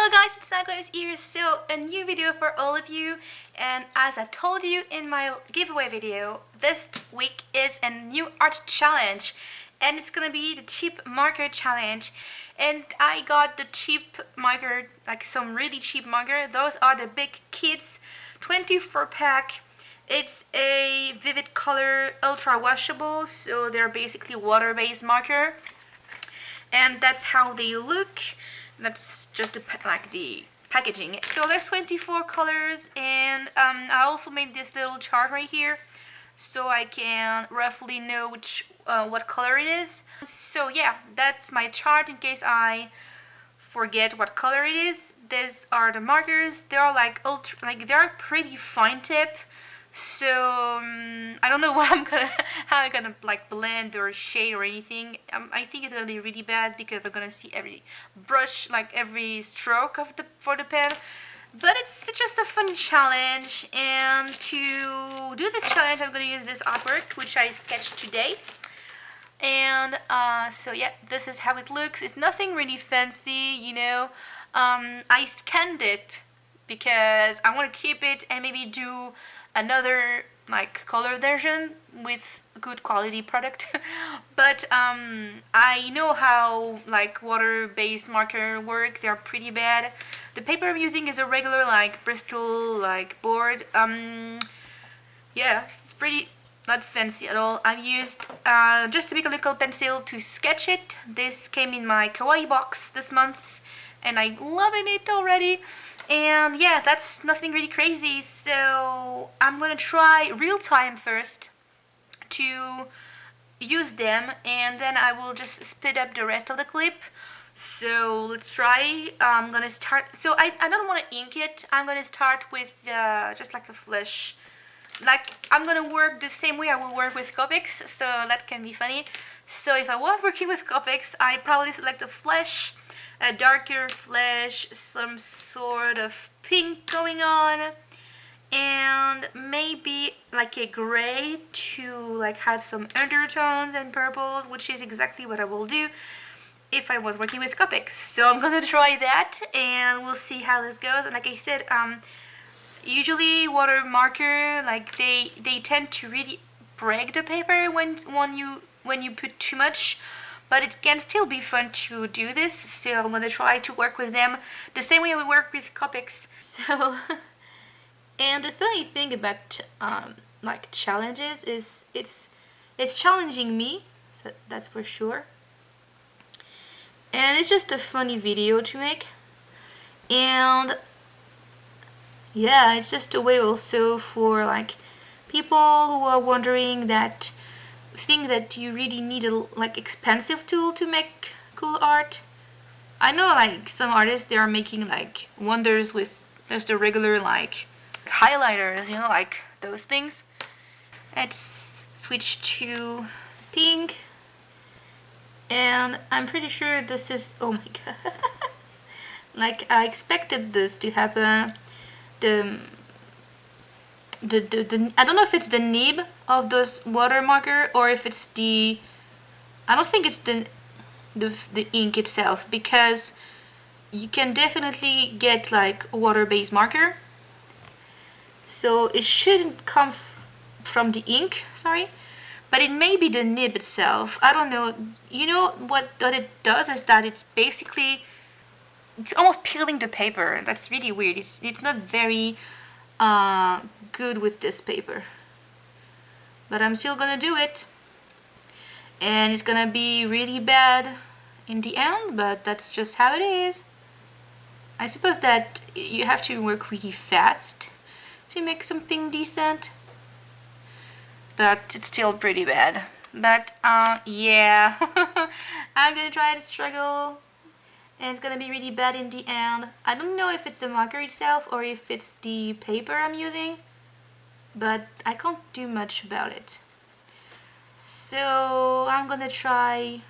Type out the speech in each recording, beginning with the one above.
Hello guys, it's Sakuems here. So a new video for all of you, and as I told you in my giveaway video, this week is a new art challenge and it's gonna be the cheap marker challenge. And I got the cheap marker, like some really cheap marker. Those are the big kids 24 pack. It's a vivid color, ultra washable, so they're basically water-based marker, and that's how they look. That's just the packaging. So there's 24 colors, and I also made this little chart right here so I can roughly know what color it is. So yeah, that's my chart in case I forget what color it is. These are the markers. They are they're pretty fine tip. So I don't know how I'm gonna blend or shade or anything. I think it's gonna be really bad because I'm gonna see every brush, every stroke for the pen. But it's just a fun challenge, and to do this challenge I'm gonna use this artwork which I sketched today. And so yeah, this is how it looks. It's nothing really fancy, you know. I scanned it because I want to keep it and maybe do another color version with good quality product. But I know how water-based marker work. They're pretty bad. The paper I'm using is a regular Bristol board. Yeah, it's pretty not fancy at all. I've used just a big little pencil to sketch it. This came in my kawaii box this month and I'm loving it already. And yeah, that's nothing really crazy, so I'm gonna try real time first to use them, and then I will just speed up the rest of the clip. So let's try. I'm gonna start, so I don't want to ink it. I'm gonna start with just a flesh. I'm gonna work the same way I will work with copics, so that can be funny. So if I was working with copics, I'd probably select a flesh, a darker flesh, some sort of pink going on, and maybe a gray to have some undertones and purples, which is exactly what I will do if I was working with copics. So I'm gonna try that and we'll see how this goes. And like I said, usually water marker, they tend to really break the paper when you put too much. But it can still be fun to do this, so I'm gonna try to work with them the same way we work with copics. So, and the funny thing about challenges is it's challenging me, so that's for sure. And it's just a funny video to make, and yeah, it's just a way also for people who are wondering that. Think that you really need a expensive tool to make cool art. I know some artists, they are making wonders with just the regular highlighters, you know, those things. Let's switch to pink, and I'm pretty sure this is, oh my god, I expected this to happen. I don't know if it's the nib of those water marker or if it's I don't think it's the ink itself, because you can definitely get a water-based marker, so it shouldn't come from the ink, sorry, but it may be the nib itself. I don't know. You know what it does is that it's almost peeling the paper. That's really weird. It's not very good with this paper, but I'm still gonna do it, and it's gonna be really bad in the end, but that's just how it is. I suppose that you have to work really fast to make something decent, but it's still pretty bad. But yeah, I'm gonna try to struggle, and it's gonna be really bad in the end. I don't know if it's the marker itself or if it's the paper I'm using, but I can't do much about it. So I'm gonna try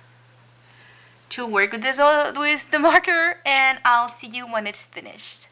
to work with with the marker, and I'll see you when it's finished.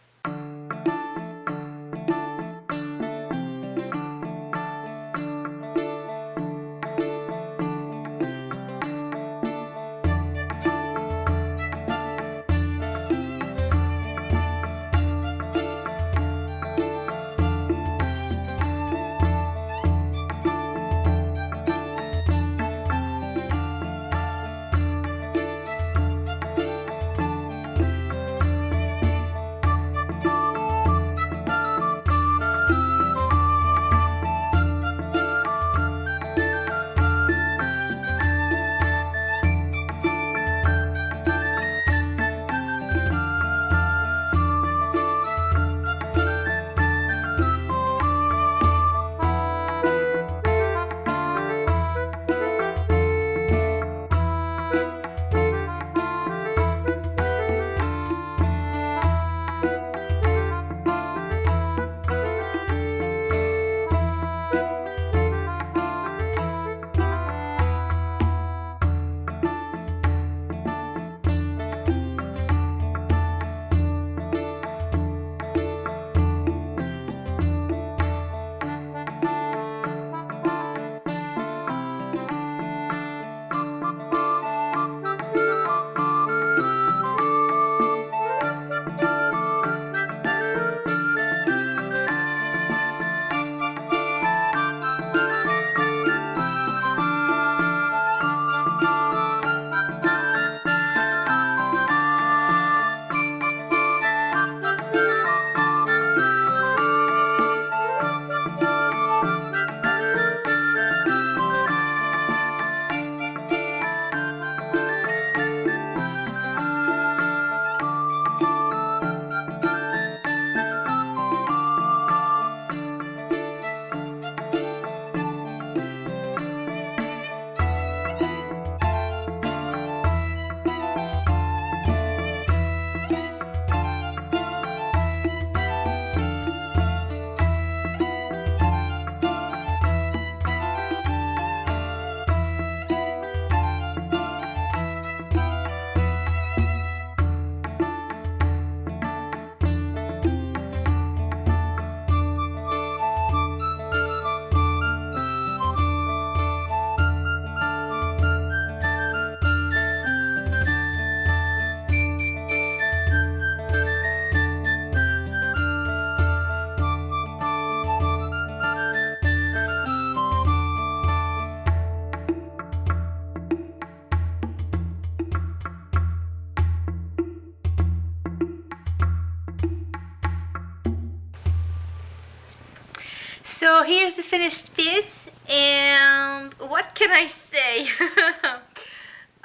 So here's the finished piece, and what can I say?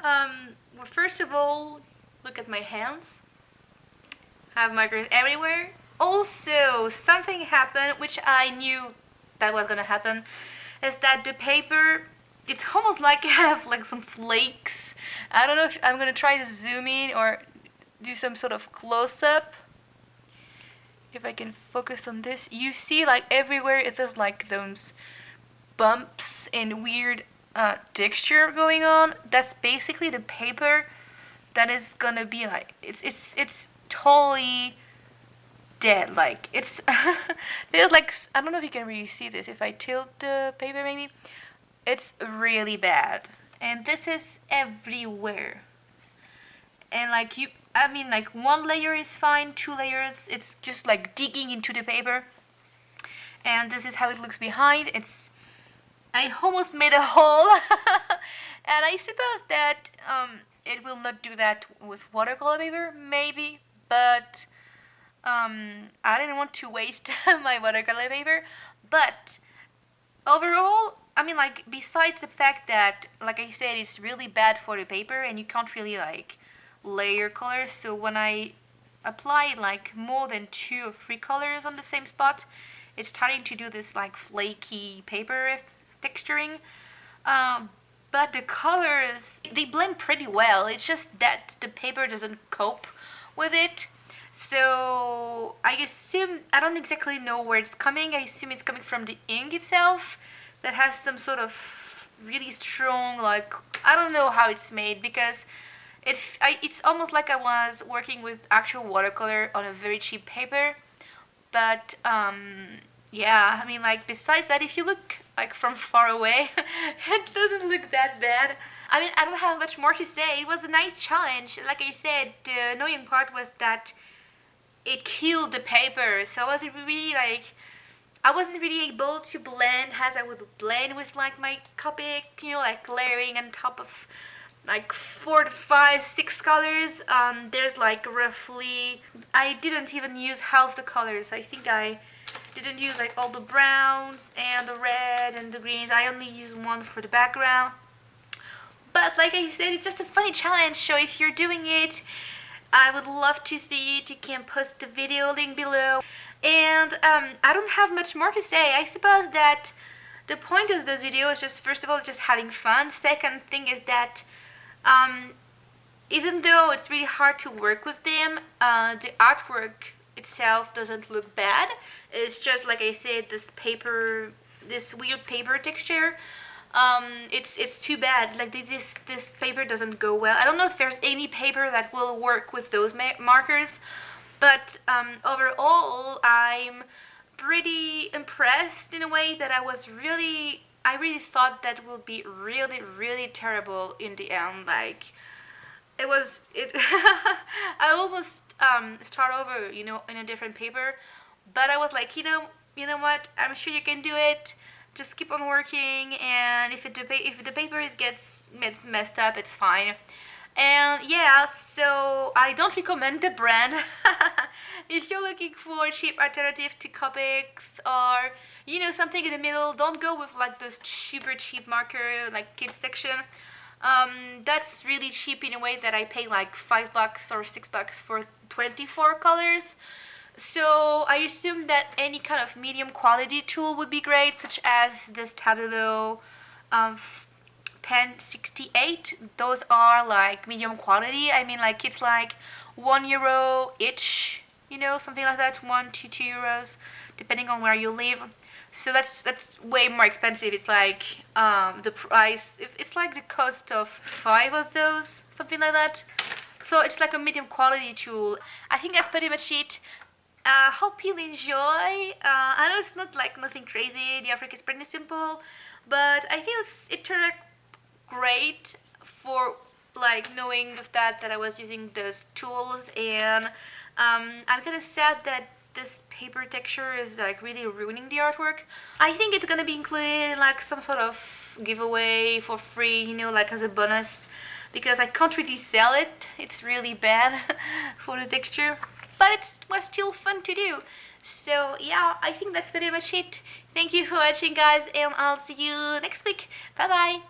Well, first of all, look at my hands. I have markers everywhere. Also, something happened which I knew that was gonna happen, is that the paper, it's almost like I have like some flakes. I don't know if I'm gonna try to zoom in or do some sort of close-up. If I can focus on this, you see like everywhere it has like those bumps and weird texture going on. That's basically the paper that is gonna be like, it's totally dead. Like it's there's like, I don't know if you can really see this. If I tilt the paper, maybe it's really bad, and this is everywhere. And like I mean, like one layer is fine, two layers, it's just like digging into the paper. And this is how it looks behind. I almost made a hole. And I suppose that it will not do that with watercolor paper, maybe, but I didn't want to waste my watercolor paper. But overall, I mean, like, besides the fact that, like I said, it's really bad for the paper and you can't really like layer colors, so when I apply like more than 2 or 3 colors on the same spot, it's starting to do this like flaky paper texturing. But the colors, they blend pretty well. It's just that the paper doesn't cope with it. So I assume, I don't exactly know where it's coming. I assume it's coming from the ink itself that has some sort of really strong, like, I don't know how it's made, because it's almost like I was working with actual watercolor on a very cheap paper. But yeah, I mean, like, besides that, if you look like from far away, it doesn't look that bad. I mean, I don't have much more to say. It was a nice challenge. Like I said, the annoying part was that it killed the paper, so I wasn't really able to blend as I would blend with like my copic, you know, like layering on top of like 4 to 5, 6 colors. There's like roughly, I didn't even use half the colors. I think I didn't use like all the browns and the red and the greens. I only used one for the background. But like I said, it's just a funny challenge, so if you're doing it, I would love to see it. You can post the video link below. And I don't have much more to say. I suppose that the point of this video is just, first of all, just having fun. Second thing is that even though it's really hard to work with them, the artwork itself doesn't look bad. It's just, like I said, this paper, this weird paper texture. It's too bad. Like this paper doesn't go well. I don't know if there's any paper that will work with those markers, but overall, I'm pretty impressed in a way that I really thought that would be really, really terrible in the end. Like, I almost start over, you know, in a different paper, but I was like, you know what? I'm sure you can do it. Just keep on working, and if the paper gets messed up, it's fine. And yeah, so I don't recommend the brand. If you're looking for a cheap alternative to Copics, or you know, something in the middle, don't go with like those super cheap marker like kids section. That's really cheap in a way that I pay like $5 or $6 for 24 colors. So I assume that any kind of medium quality tool would be great, such as this Tableau Pen 68. Those are like medium quality. I mean, like, it's like €1 each, you know, something like that, 1 to 2 euros, depending on where you live. So that's way more expensive. It's like the price, it's like the cost of 5 of those, something like that. So it's like a medium quality tool. I think that's pretty much it. Hope you'll enjoy. I know it's not like nothing crazy. The artwork is pretty simple, but I feel it turned out great for like knowing of that I was using those tools. And I'm kind of sad that this paper texture is like really ruining the artwork. I think it's gonna be included in like some sort of giveaway for free, you know, like as a bonus, because I can't really sell it. It's really bad for the texture. But it was still fun to do. So yeah, I think that's pretty much it. Thank you for watching, guys, and I'll see you next week. Bye bye.